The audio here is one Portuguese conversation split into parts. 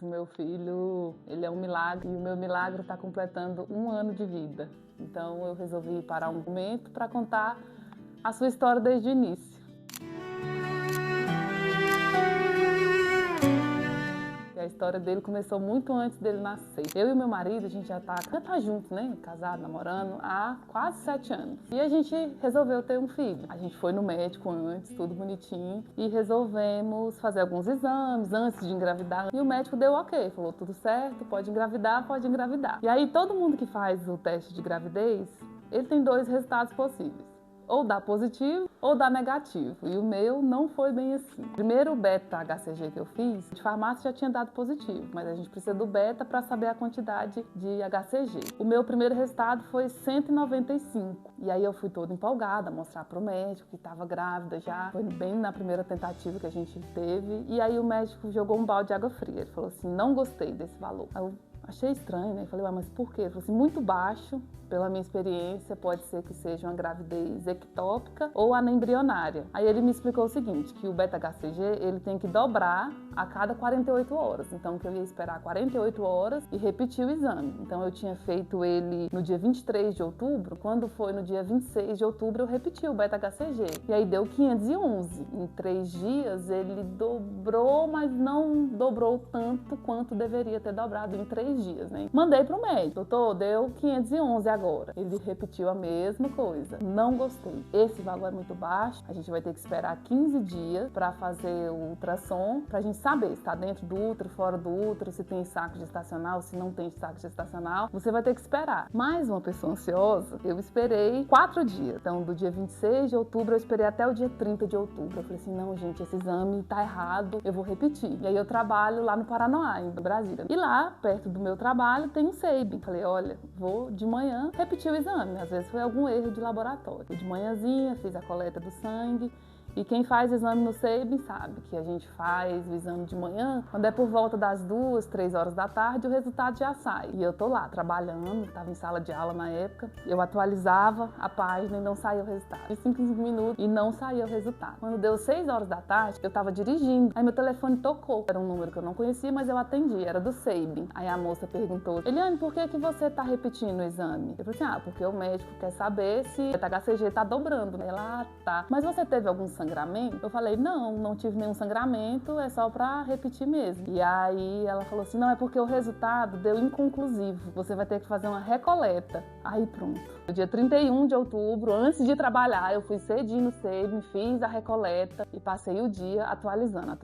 O meu filho, ele é um milagre e o meu milagre está completando 1 ano de vida. Então eu resolvi parar um momento para contar a sua história desde o início. A história dele começou muito antes dele nascer. Eu e meu marido, a gente já tá junto, né? Casado, namorando, há quase 7 anos. E a gente resolveu ter um filho. A gente foi no médico antes, tudo bonitinho, e resolvemos fazer alguns exames antes de engravidar. E o médico deu ok, falou tudo certo, pode engravidar, pode engravidar. E aí todo mundo que faz o teste de gravidez, ele tem 2 resultados possíveis. Ou dá positivo ou dá negativo. E o meu não foi bem assim. Primeiro o beta-HCG que eu fiz, de farmácia já tinha dado positivo, mas a gente precisa do beta para saber a quantidade de HCG. O meu primeiro resultado foi 195. E aí eu fui toda empolgada, mostrar pro médico que estava grávida já. Foi bem na primeira tentativa que a gente teve. E aí o médico jogou um balde de água fria. Ele falou assim, não gostei desse valor. Eu achei estranho, né? Falei, mas por quê? Ele falou assim, muito baixo. Pela minha experiência, pode ser que seja uma gravidez ectópica ou anembrionária. Aí ele me explicou o seguinte, que o beta-HCG ele tem que dobrar a cada 48 horas. Então, que eu ia esperar 48 horas e repetir o exame. Então, eu tinha feito ele no dia 23 de outubro. Quando foi no dia 26 de outubro, eu repeti o beta-HCG. E aí deu 511. Em 3 dias, ele dobrou, mas não dobrou tanto quanto deveria ter dobrado em 3 dias, né? Mandei pro médico. Doutor, deu 511 agora. Ele repetiu a mesma coisa. Não gostei. Esse valor é muito baixo. A gente vai ter que esperar 15 dias para fazer o ultrassom, pra gente saber se está dentro do útero, fora do útero, se tem saco gestacional, se não tem saco gestacional. Você vai ter que esperar. Mais uma pessoa ansiosa, eu esperei 4 dias. Então, do dia 26 de outubro, eu esperei até o dia 30 de outubro. Eu falei assim, não, gente, esse exame tá errado, eu vou repetir. E aí eu trabalho lá no Paranoá, em Brasília. E lá, perto do meu trabalho, tem um Sabin. Falei, olha, vou de manhã repetir o exame. Às vezes foi algum erro de laboratório. De manhãzinha, fiz a coleta do sangue. E quem faz exame no Sabin sabe que a gente faz o exame de manhã, quando é por volta das 2, 3 horas da tarde, o resultado já sai. E eu tô lá trabalhando, estava em sala de aula na época, eu atualizava a página e não saía o resultado. De 5 em 5 minutos e não saía o resultado. Quando deu 6 horas da tarde, eu tava dirigindo, aí meu telefone tocou. Era um número que eu não conhecia, mas eu atendi, era do Sabin. Aí a moça perguntou, Eliane, por que você tá repetindo o exame? Eu falei assim, porque o médico quer saber se o HCG tá dobrando. Ela, tá. Mas você teve algum sangramento? Eu falei, não tive nenhum sangramento, é só pra repetir mesmo. E aí ela falou assim, não, é porque o resultado deu inconclusivo, você vai ter que fazer uma recoleta. Aí pronto. No dia 31 de outubro, antes de trabalhar, eu fui cedinho no Sabin, fiz a recoleta e passei o dia atualizando.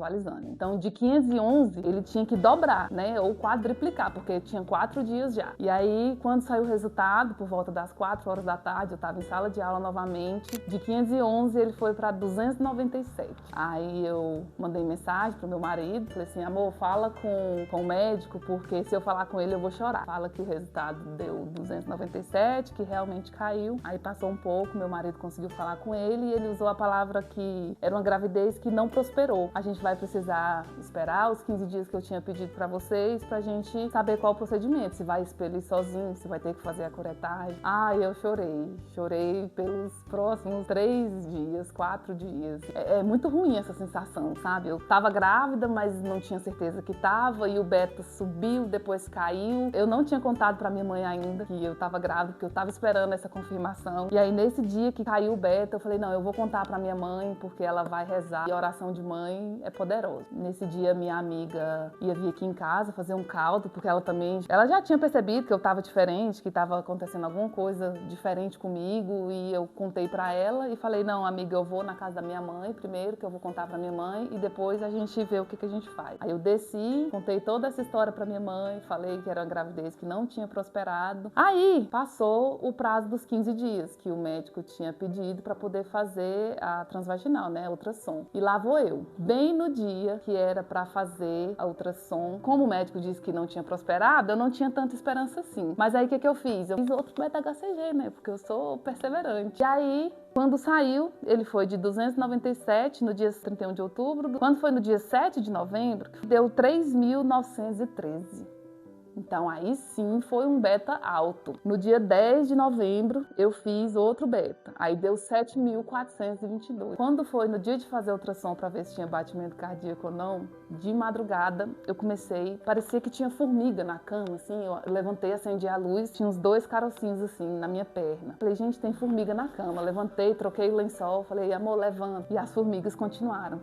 Então, de 511, ele tinha que dobrar, né, ou quadriplicar, porque tinha 4 dias já. E aí, quando saiu o resultado, por volta das 4 horas da tarde, eu tava em sala de aula novamente, de 511 ele foi pra 297. Aí eu mandei mensagem pro meu marido, falei assim, amor, fala com o médico, porque se eu falar com ele eu vou chorar. Fala que o resultado deu 297, que realmente caiu. Aí passou um pouco, meu marido conseguiu falar com ele e ele usou a palavra que era uma gravidez que não prosperou. A gente vai precisar esperar os 15 dias que eu tinha pedido pra vocês pra gente saber qual o procedimento, se vai expelir sozinho, se vai ter que fazer a curetagem. Eu chorei pelos próximos 3 dias, 4 dias. É muito ruim essa sensação, sabe? Eu tava grávida, mas não tinha certeza que tava, e o beta subiu, depois caiu. Eu não tinha contado pra minha mãe ainda que eu tava grávida, porque eu tava esperando essa confirmação. E aí, nesse dia que caiu o beta, eu falei, não, eu vou contar pra minha mãe, porque ela vai rezar. E a oração de mãe é poderosa. Nesse dia, minha amiga ia vir aqui em casa fazer um caldo, porque ela já tinha percebido que eu tava diferente, que tava acontecendo alguma coisa diferente comigo, e eu contei pra ela e falei, não, amiga, eu vou na casa da minha mãe primeiro, que eu vou contar pra minha mãe, e depois a gente vê o que a gente faz. Aí eu desci, contei toda essa história pra minha mãe, falei que era uma gravidez que não tinha prosperado. Aí passou o prazo dos 15 dias que o médico tinha pedido pra poder fazer a transvaginal, né, ultrassom. E lá vou eu, bem no dia que era pra fazer a ultrassom. Como o médico disse que não tinha prosperado, eu não tinha tanta esperança assim. Mas aí o que eu fiz? Eu fiz outro beta-HCG, né, porque eu sou perseverante. E aí, quando saiu, ele foi de 297 no dia 31 de outubro. Quando foi no dia 7 de novembro, deu 3.913. Então aí sim foi um beta alto. No dia 10 de novembro eu fiz outro beta, aí deu 7.422. Quando foi no dia de fazer ultrassom para ver se tinha batimento cardíaco ou não, de madrugada eu comecei, parecia que tinha formiga na cama, assim, eu levantei, acendi a luz, tinha uns 2 carocinhos assim na minha perna. Falei, gente, tem formiga na cama. Levantei, troquei o lençol, falei, amor, levanta. E as formigas continuaram.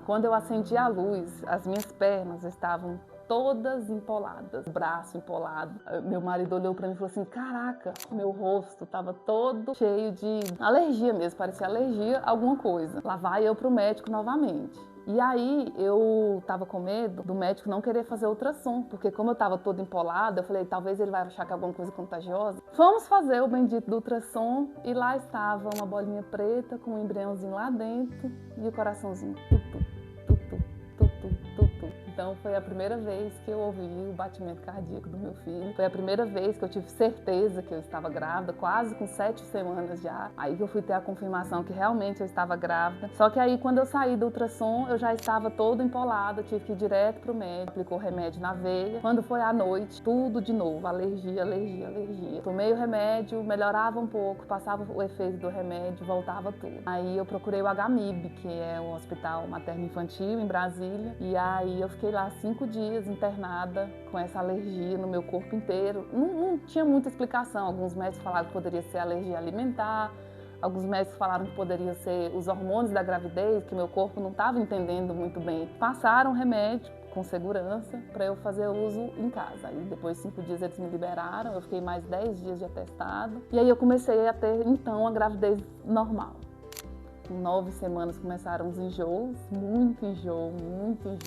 Quando eu acendi a luz, as minhas pernas estavam todas empoladas, o braço empolado. Meu marido olhou pra mim e falou assim, caraca, meu rosto tava todo cheio de alergia mesmo, parecia alergia a alguma coisa. Lá vai eu pro médico novamente. E aí eu tava com medo do médico não querer fazer ultrassom, porque como eu tava toda empolada, eu falei, talvez ele vai achar que é alguma coisa contagiosa. Fomos fazer o bendito do ultrassom e lá estava uma bolinha preta com um embriãozinho lá dentro e o coraçãozinho tutu, tutu, tutu, tutu. Então foi a primeira vez que eu ouvi o batimento cardíaco do meu filho. Foi a primeira vez que eu tive certeza que eu estava grávida, quase com 7 semanas já. Aí que eu fui ter a confirmação que realmente eu estava grávida. Só que aí quando eu saí do ultrassom, eu já estava toda empolada, tive que ir direto pro médico, aplicou remédio na veia. Quando foi à noite, tudo de novo, alergia, alergia, alergia. Tomei o remédio, melhorava um pouco, passava o efeito do remédio, voltava tudo. Aí eu procurei o HMIB, que é o Hospital Materno-Infantil em Brasília, e aí eu fiquei lá 5 dias internada com essa alergia no meu corpo inteiro. Não tinha muita explicação. Alguns médicos falaram que poderia ser alergia alimentar, alguns médicos falaram que poderia ser os hormônios da gravidez, que meu corpo não estava entendendo muito bem. Passaram remédio com segurança para eu fazer uso em casa. Aí depois de 5 dias eles me liberaram, eu fiquei mais 10 dias de atestado. E aí eu comecei a ter então a gravidez normal. Com 9 semanas começaram os enjoos, muito enjoo,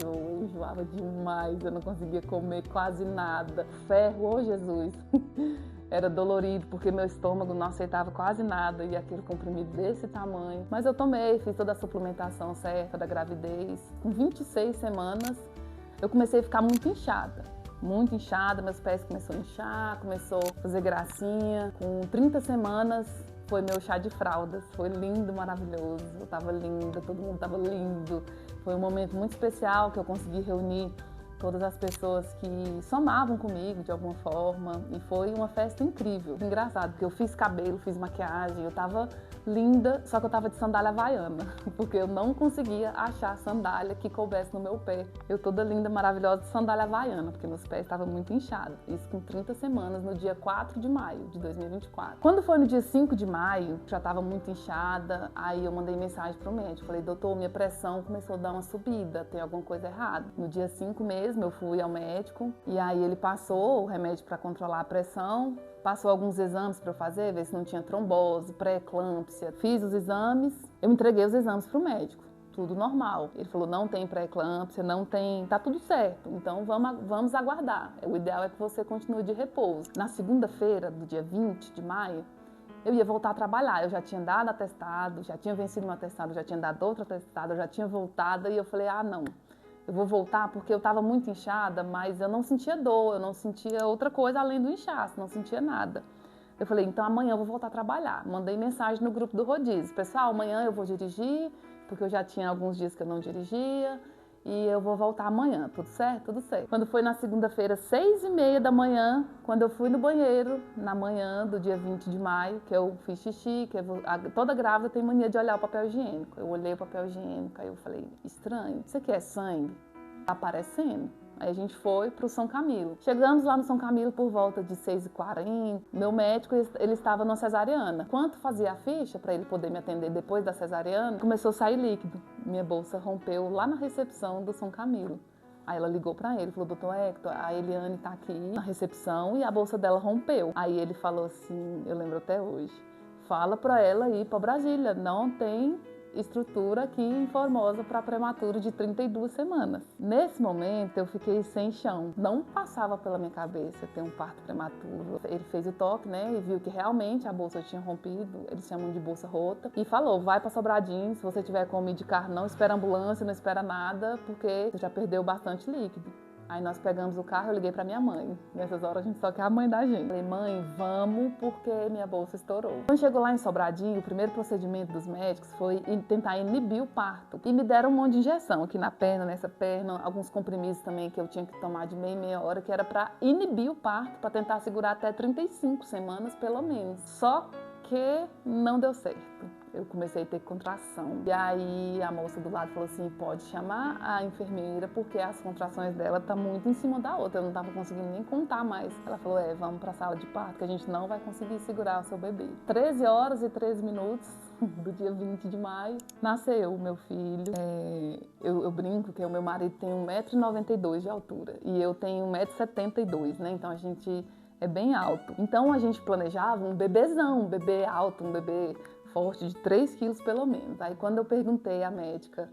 eu enjoava demais, eu não conseguia comer quase nada. Ferro, oh Jesus! Era dolorido porque meu estômago não aceitava quase nada e aquele comprimido desse tamanho. Mas eu tomei, fiz toda a suplementação certa da gravidez. Com 26 semanas eu comecei a ficar muito inchada, meus pés começaram a inchar, começou a fazer gracinha. Com 30 semanas foi meu chá de fraldas, foi lindo, maravilhoso, eu tava linda, todo mundo tava lindo. Foi um momento muito especial que eu consegui reunir todas as pessoas que somavam comigo de alguma forma e foi uma festa incrível. Engraçado, porque eu fiz cabelo, fiz maquiagem, eu tava linda, só que eu tava de sandália havaiana, porque eu não conseguia achar sandália que coubesse no meu pé. Eu toda linda, maravilhosa, de sandália havaiana, porque meus pés estavam muito inchados. Isso com 30 semanas, no dia 4 de maio de 2024. Quando foi no dia 5 de maio, já tava muito inchada, aí eu mandei mensagem pro médico, falei, doutor, minha pressão começou a dar uma subida, tem alguma coisa errada. No dia 5 mesmo, eu fui ao médico, e aí ele passou o remédio para controlar a pressão, passou alguns exames para eu fazer, ver se não tinha trombose, pré-eclâmpsia. Fiz os exames, eu entreguei os exames para o médico, tudo normal. Ele falou, não tem pré-eclâmpsia, não tem, tá tudo certo, então vamos aguardar. O ideal é que você continue de repouso. Na segunda-feira, do dia 20 de maio, eu ia voltar a trabalhar. Eu já tinha dado atestado, já tinha vencido meu atestado, já tinha dado outro atestado, eu já tinha voltado, e eu falei, ah, não. Eu vou voltar porque eu estava muito inchada, mas eu não sentia dor, eu não sentia outra coisa além do inchaço, não sentia nada. Eu falei, então amanhã eu vou voltar a trabalhar. Mandei mensagem no grupo do rodízio. Pessoal, amanhã eu vou dirigir, porque eu já tinha alguns dias que eu não dirigia, e eu vou voltar amanhã, tudo certo? Tudo certo. Quando foi na segunda-feira, 6h30 da manhã, quando eu fui no banheiro, na manhã do dia 20 de maio, que eu fiz xixi, toda grávida tem mania de olhar o papel higiênico. Eu olhei o papel higiênico, aí eu falei, estranho, isso aqui é sangue? Tá aparecendo? Aí a gente foi pro São Camilo. Chegamos lá no São Camilo por volta de 6h40. Meu médico, ele estava numa cesariana. Enquanto fazia a ficha para ele poder me atender depois da cesariana, começou a sair líquido. Minha bolsa rompeu lá na recepção do São Camilo. Aí ela ligou para ele, falou, doutor Hector, a Eliane tá aqui na recepção e a bolsa dela rompeu. Aí ele falou assim, eu lembro até hoje, fala para ela ir para Brasília, não tem estrutura aqui em Formosa para prematuro de 32 semanas. Nesse momento eu fiquei sem chão, não passava pela minha cabeça ter um parto prematuro. Ele fez o toque, né, e viu que realmente a bolsa tinha rompido, eles chamam de bolsa rota, e falou, vai para Sobradinho, se você tiver como ir de carro, não espera ambulância, não espera nada, porque você já perdeu bastante líquido. Aí nós pegamos o carro, eu liguei pra minha mãe. Nessas horas a gente só quer a mãe da gente. Falei, mãe, vamos porque minha bolsa estourou. Quando chegou lá em Sobradinho, o primeiro procedimento dos médicos foi tentar inibir o parto. E me deram um monte de injeção aqui na perna, nessa perna, alguns comprimidos também que eu tinha que tomar de meia hora, que era pra inibir o parto, pra tentar segurar até 35 semanas pelo menos. Só que não deu certo. Eu comecei a ter contração. E aí a moça do lado falou assim, pode chamar a enfermeira porque as contrações dela tá muito em cima da outra. Eu não tava conseguindo nem contar mais. Ela falou, vamos pra sala de parto que a gente não vai conseguir segurar o seu bebê. 13 horas e 13 minutos do dia 20 de maio, nasceu o meu filho. Eu brinco que o meu marido tem 1,92 m de altura e eu tenho 1,72 m, né? Então a gente é bem alto. Então a gente planejava um bebezão, um bebê alto, um bebê forte de 3 quilos pelo menos. Aí quando eu perguntei à médica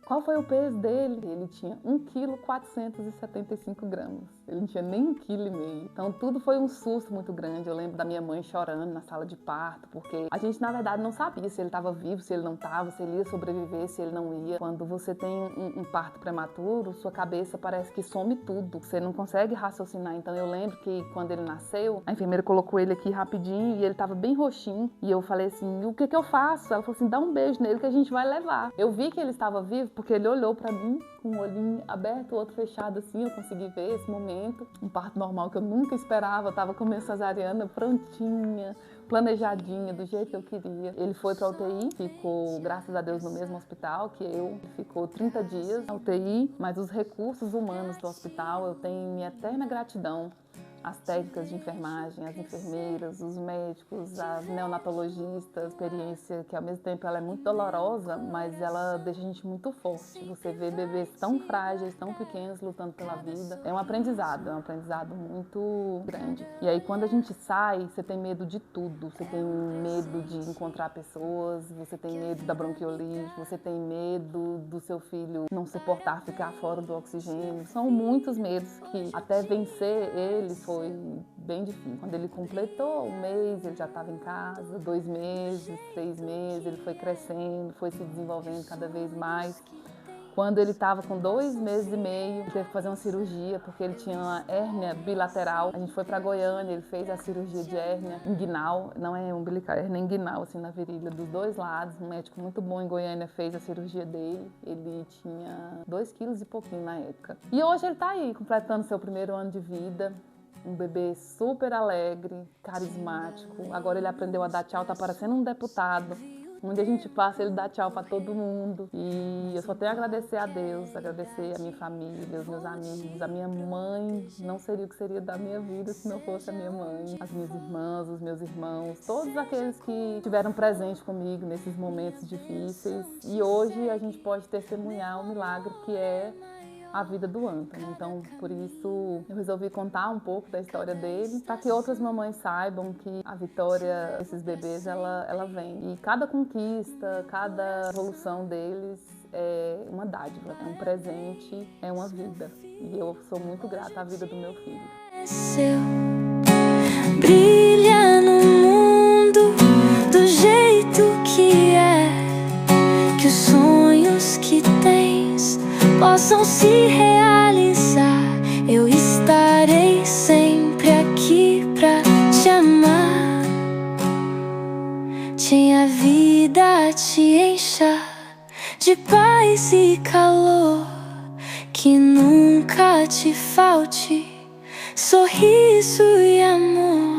qual foi o peso dele, ele tinha 1,475 kg. Ele não tinha nem 1,5 kg. Então tudo foi um susto muito grande. Eu lembro da minha mãe chorando na sala de parto, porque a gente na verdade não sabia se ele estava vivo, se ele não estava, se ele ia sobreviver, se ele não ia. Quando você tem um parto prematuro, sua cabeça parece que some tudo. Você não consegue raciocinar. Então eu lembro que quando ele nasceu, a enfermeira colocou ele aqui rapidinho e ele estava bem roxinho. E eu falei assim, o que eu faço? Ela falou assim, dá um beijo nele que a gente vai levar. Eu vi que ele estava vivo porque ele olhou pra mim com um olhinho aberto, o outro fechado assim, eu consegui ver esse momento. Um parto normal que eu nunca esperava, eu tava com a minha cesariana prontinha, planejadinha, do jeito que eu queria. Ele foi pra UTI, ficou, graças a Deus, no mesmo hospital que eu. Ficou 30 dias na UTI, mas os recursos humanos do hospital, eu tenho minha eterna gratidão. As técnicas de enfermagem, as enfermeiras, os médicos, as neonatologistas, experiência que ao mesmo tempo ela é muito dolorosa, mas ela deixa a gente muito forte. Você vê bebês tão frágeis, tão pequenos lutando pela vida. É um aprendizado muito grande. E aí quando a gente sai, você tem medo de tudo. Você tem medo de encontrar pessoas, você tem medo da bronquiolite, você tem medo do seu filho não suportar ficar fora do oxigênio. São muitos medos que até vencer eles foi bem difícil. Quando ele completou 1 mês, ele já estava em casa, 2 meses, 3 meses, ele foi crescendo, foi se desenvolvendo cada vez mais. Quando ele estava com 2 meses e meio, ele teve que fazer uma cirurgia porque ele tinha uma hérnia bilateral. A gente foi para Goiânia, ele fez a cirurgia de hérnia inguinal, não é umbilical, é hérnia inguinal, assim, na virilha, dos 2 lados. Um médico muito bom em Goiânia fez a cirurgia dele. Ele tinha 2 quilos e pouquinho na época. E hoje ele está aí, completando seu primeiro ano de vida. Um bebê super alegre, carismático. Agora ele aprendeu a dar tchau, tá parecendo um deputado. Onde a gente passa, ele dá tchau para todo mundo. E eu só tenho a agradecer a Deus, agradecer a minha família, os meus amigos, a minha mãe. Não seria o que seria da minha vida se não fosse a minha mãe. As minhas irmãs, os meus irmãos, todos aqueles que estiveram presentes comigo nesses momentos difíceis. E hoje a gente pode testemunhar o milagre que é a vida do Anthony. Então, por isso, eu resolvi contar um pouco da história dele, para que outras mamães saibam que a vitória desses bebês, ela vem. E cada conquista, cada evolução deles é uma dádiva, é um presente, é uma vida. E eu sou muito grata à vida do meu filho. Brilha no mundo do jeito que é, que os sonhos que tens possam se realizar. Eu estarei sempre aqui pra te amar. Tinha vida te encha de paz e calor, que nunca te falte sorriso e amor.